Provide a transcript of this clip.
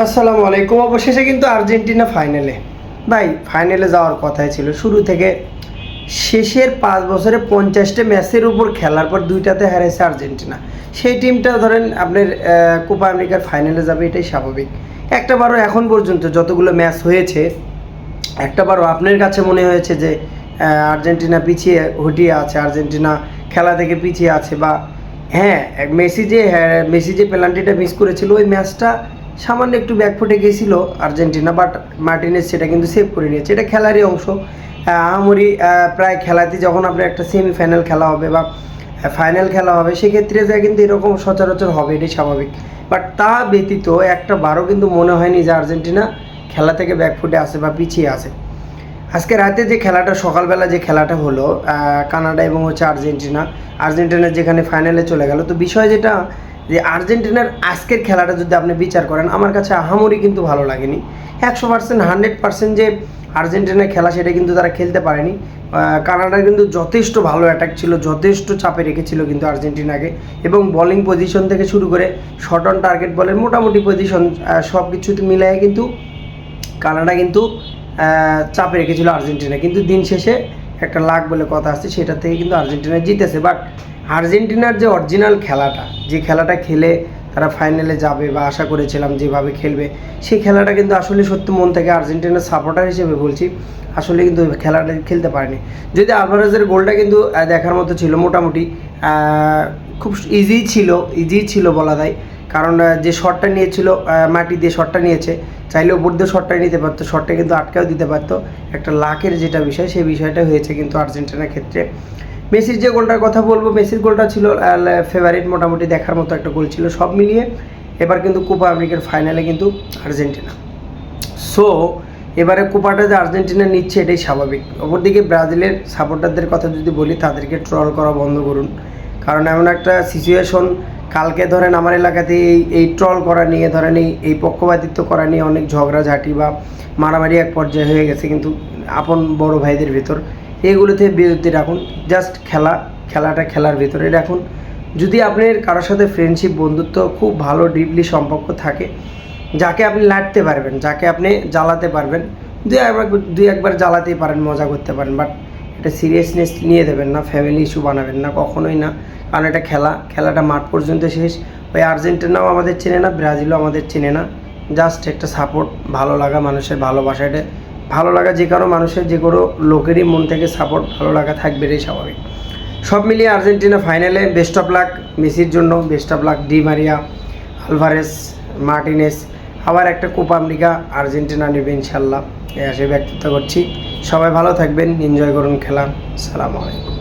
আসসালামু আলাইকুম। অবশেষে কিন্তু আর্জেন্টিনা ফাইনালে, ভাই ফাইনালে যাওয়ার কথাই ছিল শুরু থেকে। শেষের 5 বছরে 50টা ম্যাচের উপর খেলার পর 2টাতে হারিয়েছে আর্জেন্টিনা। সেই টিমটা ধরেন আপনার কোপা আমেরিকার ফাইনালে যাবে, এটাই স্বাভাবিক। একটাবারও এখন পর্যন্ত যতগুলো ম্যাচ হয়েছে, একটাবারও আপনার কাছে মনে হয়েছে যে আর্জেন্টিনা পিছিয়ে হটিয়ে আছে, আর্জেন্টিনা খেলা থেকে পিছিয়ে আছে? বা হ্যাঁ, মেসি যে পেনাল্টিটা মিস করেছিল ওই ম্যাচটা সামান্য একটু ব্যাকফুটে গিয়েছিল আর্জেন্টিনা, বাট মার্টিনেজ সেটা কিন্তু সেভ করে নিয়েছে। এটা খেলারই অংশ। আহামরি প্রায় খেলাতে যখন আপনার একটা সেমিফাইনাল খেলা হবে বা ফাইনাল খেলা হবে, সেক্ষেত্রে যা কিন্তু এরকম সচরাচর হবে, এটাই স্বাভাবিক। বাট তা ব্যতীত একটা বারও কিন্তু মনে হয়নি যে আর্জেন্টিনা খেলা থেকে ব্যাকফুটে আসে বা পিছিয়ে আসে। আজকে রাতে যে খেলাটা, সকালবেলা যে খেলাটা হলো কানাডা এবং আর্জেন্টিনা যেখানে ফাইনালে চলে গেল, তো বিষয় যেটা যে আর্জেন্টিনার আজকের খেলাটা যদি আপনি বিচার করেন, আমার কাছে আহামরি কিন্তু ভালো লাগেনি। 100% 100% যে আর্জেন্টিনার খেলা সেটা কিন্তু তারা খেলতে পারেনি। কানাডার কিন্তু যথেষ্ট ভালো অ্যাটাক ছিল, যথেষ্ট চাপে রেখেছিল কিন্তু আর্জেন্টিনাকে, এবং বোলিং পজিশন থেকে শুরু করে শট অন টার্গেট বলের মোটামুটি পজিশন সব কিছুতে মিলাই কিন্তু কানাডা কিন্তু চাপে রেখেছিল আর্জেন্টিনা। কিন্তু দিন শেষে একটা লাক বলে কথা আসছে, সেটা থেকে কিন্তু আর্জেন্টিনা জিতেছে। বাট আর্জেন্টিনার যে অরিজিনাল খেলাটা, যে খেলাটা খেলে তারা ফাইনালে যাবে বা আশা করেছিলাম যেভাবে খেলবে, সেই খেলাটা কিন্তু আসলে সত্যি মন থেকে আর্জেন্টিনার সাপোর্টার হিসেবে বলছি, আসলে কিন্তু খেলাটা খেলতে পারেনি। যদি আলভারেজের গোলটা কিন্তু দেখার মতো ছিল, মোটামুটি খুব ইজি ছিল বলা যায়। কারণ যে শটটা নিয়েছিল, মাটি দিয়ে শটটা নিয়েছে, চাইলে ওপর দিয়ে শটটাই নিতে পারতো, শটটা কিন্তু আটকেও দিতে পারতো। একটা লাকের যেটা বিষয়, সেই বিষয়টা হয়েছে কিন্তু আর্জেন্টিনার ক্ষেত্রে। মেসির যে গোলটার কথা বলবো, মেসির গোলটা ছিল ফেভারিট, মোটামুটি দেখার মতো একটা গোল ছিল। সব মিলিয়ে এবার কিন্তু কোপা আমেরিকার ফাইনালে কিন্তু আর্জেন্টিনা। সো এবারে কোপাটা যে আর্জেন্টিনা নিচ্ছে, এটাই স্বাভাবিক। অপরদিকে ব্রাজিলের সাপোর্টারদের কথা যদি বলি, তাদেরকে ট্রল করা বন্ধ করুন। কারণ এমন একটা সিচুয়েশন, কালকে ধরেন আমার এলাকাতে এই ট্রল করা নিয়ে, ধরেন এই পক্ষপাতিত্ব করা নিয়ে অনেক ঝগড়াঝাঁটি বা মারামারি এক পর্যায়ে হয়ে গেছে কিন্তু আপন বড় ভাইদের ভিতর। এগুলোতে বিরতি রাখুন। জাস্ট খেলাটা খেলার ভিতরে রাখুন। যদি আপনার কারোর সাথে ফ্রেন্ডশিপ, বন্ধুত্ব, খুব ভালো ডিপলি সম্পর্ক থাকে, যাকে আপনি লাটতে পারবেন, যাকে আপনি জ্বালাতে পারবেন, দুই একবার জ্বালাতেই পারেন, মজা করতে পারেন, বাট এটা সিরিয়াসনেস নিয়ে দেবেন না, ফ্যামিলি ইস্যু বানাবেন না, কখনোই না। কারণ এটা খেলাটা মাঠ পর্যন্ত শেষ। ওই আর্জেন্টিনাও আমাদের চেনে না, ব্রাজিলও আমাদের চেনে না। জাস্ট একটা সাপোর্ট, ভালো লাগা, মানুষের ভালোবাসা। এটা ভালো লাগা যে কারো মানুষের, যে কোনো লোকেরই মন থেকে সাপোর্ট, ভালো লাগা থাকবে, এটাই স্বাভাবিক। সব মিলিয়ে আর্জেন্টিনা ফাইনালে। বেস্ট অফ লাক মেসির জন্য, best of luck Di Maria, Alvarez, Martinez. আবার একটা কোপা আমেরিকা আর্জেন্টিনা নেবে ইনশাল্লাহ, এই আশায় ব্যক্ত করছি। সবাই ভালো থাকবেন, এনজয় করুন খেলা। আসসালামু আলাইকুম।